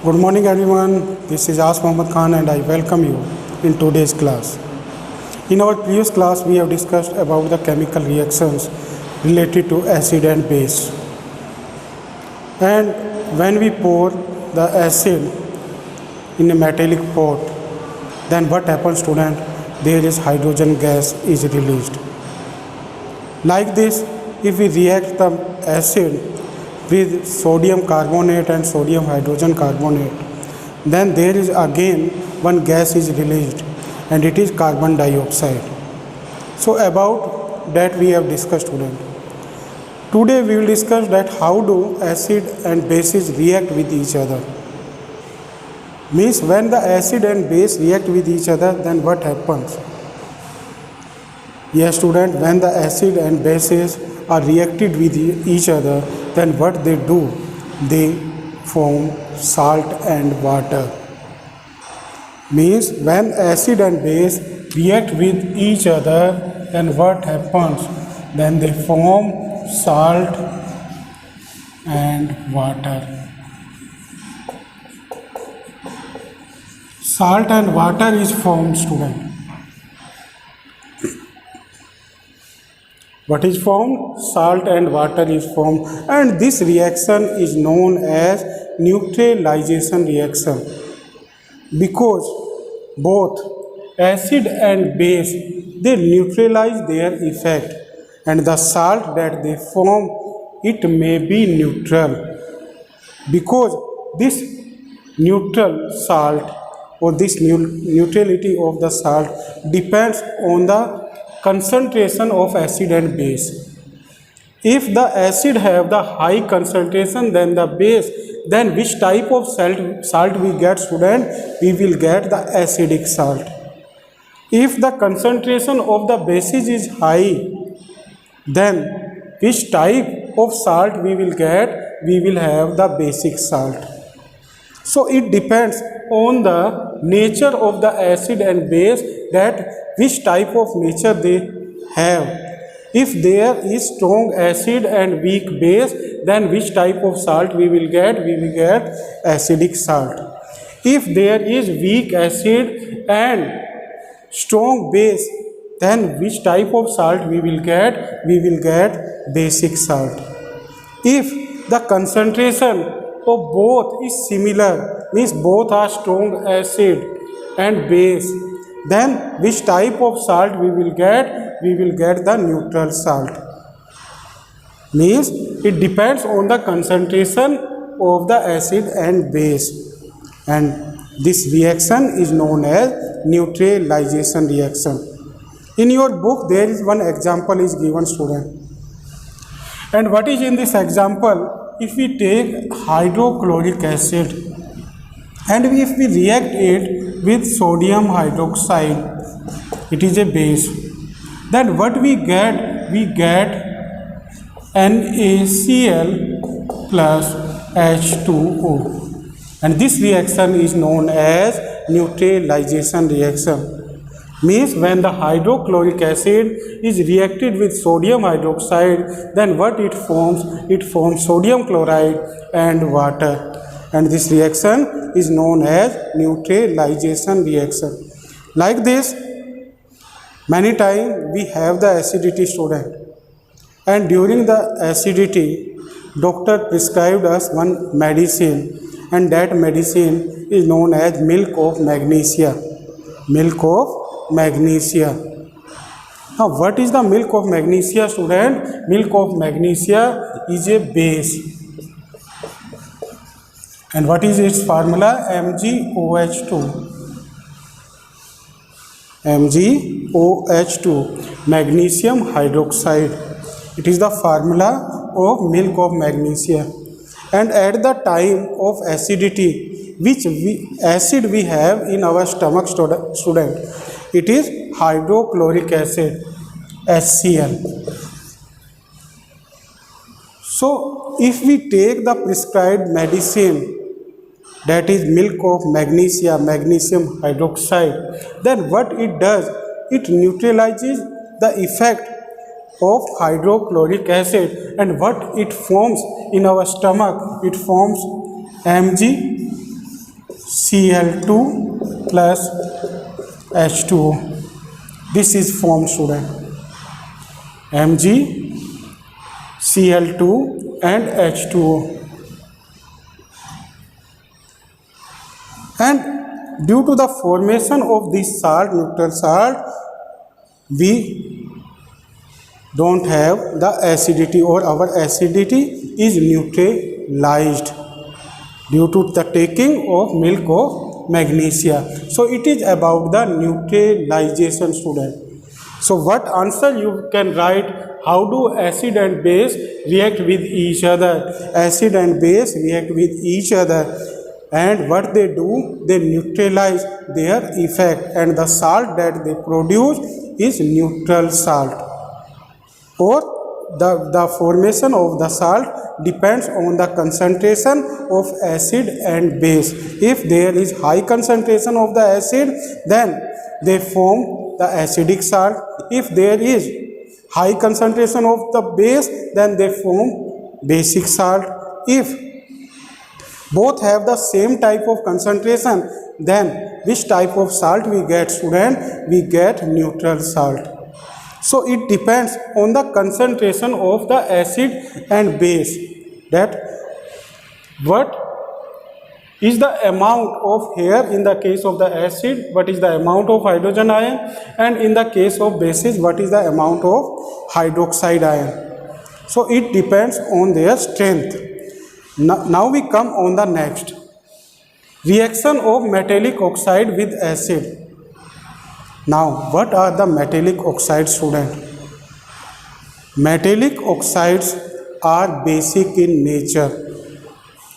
Good morning everyone, this is As Mohammad Khan and I welcome you in today's class. In our previous class we have discussed about the chemical reactions related to acid and base. And when we pour the acid in a metallic pot, then what happens, student? There is hydrogen gas is released. Like this, if we react the acid with sodium carbonate and sodium hydrogen carbonate, then there is again one gas is released and it is carbon dioxide. So about that we have discussed, student. Today we will discuss that how do acid and bases react with each other. Means when the acid and base react with each other, then what happens? Yes, student, when the acid and bases are reacted with each other, then what they do? They form salt and water. Means when acid and base react with each other, then what happens? Then they form salt and water. Salt and water is formed, student. What is formed? Salt and water is formed, and this reaction is known as neutralization reaction, because both acid and base they neutralize their effect, and the salt that they form, it may be neutral, because this neutral salt or this neutrality of the salt depends on the concentration of acid and base. If the acid have the high concentration than the base, then which type of salt we get, student? We will get the acidic salt. If the concentration of the bases is high, then which type of salt we will get? We will have the basic salt. So it depends on the nature of the acid and base, that which type of nature they have. If there is strong acid and weak base, then which type of salt we will get? We will get acidic salt. If there is weak acid and strong base, then which type of salt we will get? We will get basic salt. If the concentration of both is similar, means both are strong acid and base, then which type of salt we will get? We will get the neutral salt. Means it depends on the concentration of the acid and base, and this reaction is known as neutralization reaction. In your book there is one example is given, student, and what is in this example? If we take hydrochloric acid and if we react it with sodium hydroxide, it is a base, then what we get? We get NaCl plus H2O, and this reaction is known as neutralization reaction. Means when the hydrochloric acid is reacted with sodium hydroxide, then what it forms? It forms sodium chloride and water, and this reaction is known as neutralization reaction. Like this, many times we have the acidity, student, and during the acidity doctor prescribed us one medicine, and that medicine is known as milk of magnesia. Milk of magnesia. Now what is the milk of magnesia, student? Milk of magnesia is a base, and what is its formula? MgOH2. MgOH2, magnesium hydroxide. It is the formula of milk of magnesia. And at the time of acidity, which acid we have in our stomach, student? It is hydrochloric acid, HCl. So if we take the prescribed medicine, that is milk of magnesia, magnesium hydroxide, then what it does? It neutralizes the effect of hydrochloric acid, and what it forms in our stomach? It forms Mg Cl2 plus H2O. This is formed, student. Mg, Cl2 and H2O. And due to the formation of this salt, neutral salt, we don't have the acidity, or our acidity is neutralized due to the taking of milk of magnesia. So it is about the neutralization, student. So what answer you can write? How do acid and base react with each other? Acid and base react with each other, and what they do, they neutralize their effect, and the salt that they produce is neutral salt. Or the formation of the salt depends on the concentration of acid and base. If there is high concentration of the acid, then they form the acidic salt. If there is high concentration of the base, then they form basic salt. If both have the same type of concentration, then which type of salt we get, student? We get neutral salt. So it depends on the concentration of the acid and base, that what is the amount of, here in the case of the acid, what is the amount of hydrogen ion, and in the case of bases, what is the amount of hydroxide ion. So it depends on their strength. Now we come on the next. Reaction of metallic oxide with acid. Now, what are the metallic oxides, student? Metallic oxides are basic in nature.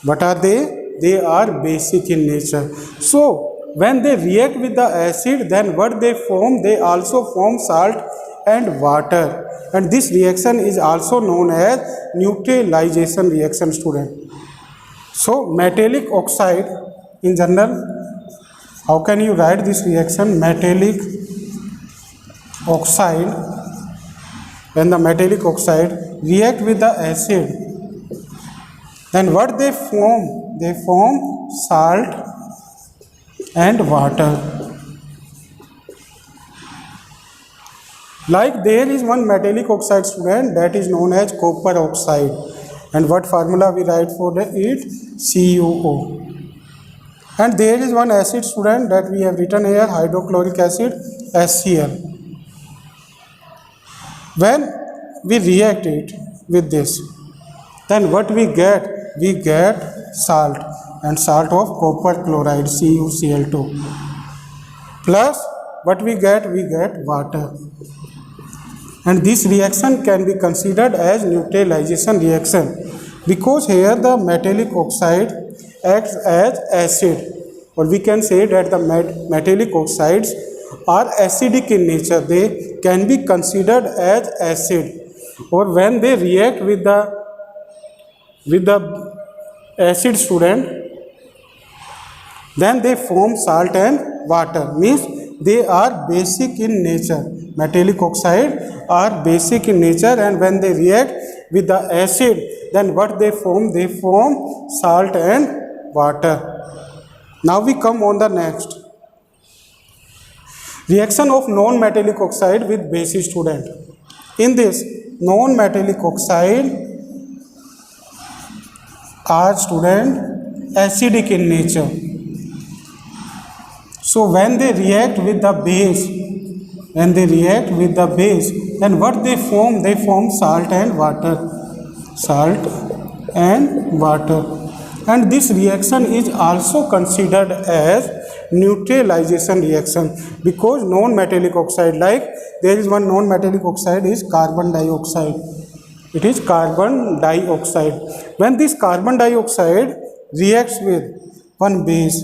What are they? They are basic in nature. So, when they react with the acid, then what they form? They also form salt and water. And this reaction is also known as neutralization reaction, student. So, metallic oxide in general, how can you write this reaction? Metallic oxide, when the metallic oxide react with the acid, then what they form? They form salt and water. Like there is one metallic oxide, student, that is known as copper oxide. And what formula we write for it? CuO. And there is one acid, student, that we have written here, hydrochloric acid, HCl. When we react it with this, then what we get? We get salt, and salt of copper chloride, CuCl2. Plus what we get? We get water. And this reaction can be considered as neutralization reaction, because here the metallic oxide acts as acid, or we can say that the metallic oxides are acidic in nature. They can be considered as acid, or when they react with the acid, student, then they form salt and water. Means they are basic in nature. Metallic oxide are basic in nature, and when they react with the acid, then what they form? They form salt and water. Now we come on the next. Reaction of non-metallic oxide with bases, student. In this, non-metallic oxide are, student, acidic in nature. So when they react with the base, then what they form? They form salt and water. Salt and water. And this reaction is also considered as neutralization reaction, because non-metallic oxide, like there is one non-metallic oxide is carbon dioxide. It is carbon dioxide. When this carbon dioxide reacts with one base,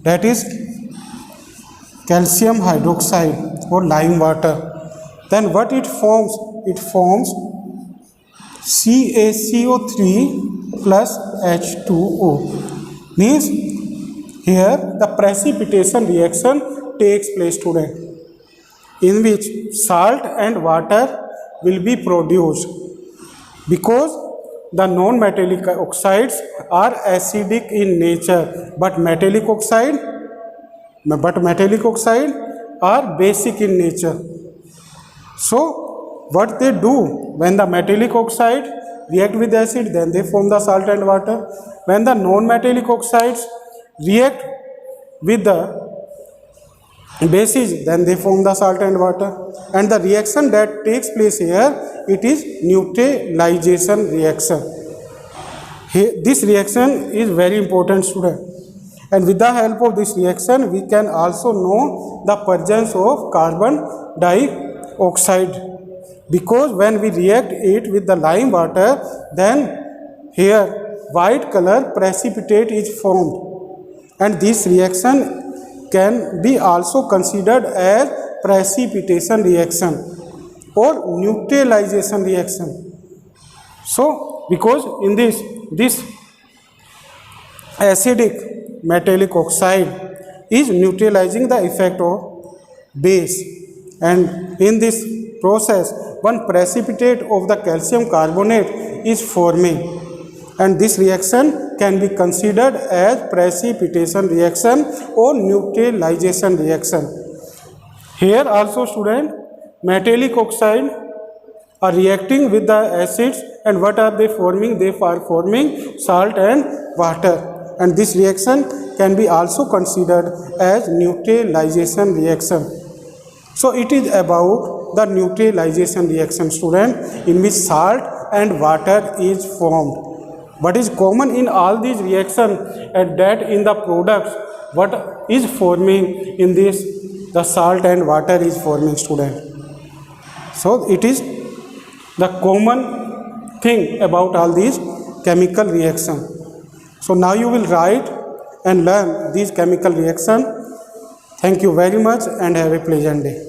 that is calcium hydroxide or lime water, then what it forms? It forms CaCO3 plus H2O. Means here the precipitation reaction takes place, student, in which salt and water will be produced, because the non-metallic oxides are acidic in nature, but metallic oxide are basic in nature. So what they do, when the metallic oxide react with acid, then they form the salt and water. When the non-metallic oxides react with the bases, then they form the salt and water. And the reaction that takes place here, it is neutralization reaction. This reaction is very important, student. And with the help of this reaction, we can also know the presence of carbon dioxide, because when we react it with the lime water, then here white color precipitate is formed, and this reaction can be also considered as precipitation reaction or neutralization reaction. So because in this acidic metallic oxide is neutralizing the effect of base, and in this process one precipitate of the calcium carbonate is forming, and this reaction can be considered as precipitation reaction or neutralization reaction. Here also, student, metallic oxide are reacting with the acids, and what are they forming? They are forming salt and water, and this reaction can be also considered as neutralization reaction. So it is about the neutralization reaction, student, in which salt and water is formed. What is common in all these reactions, and that in the products what is forming in this, the salt and water is forming, student. So it is the common thing about all these chemical reactions. So now you will write and learn these chemical reactions. Thank you very much and have a pleasant day.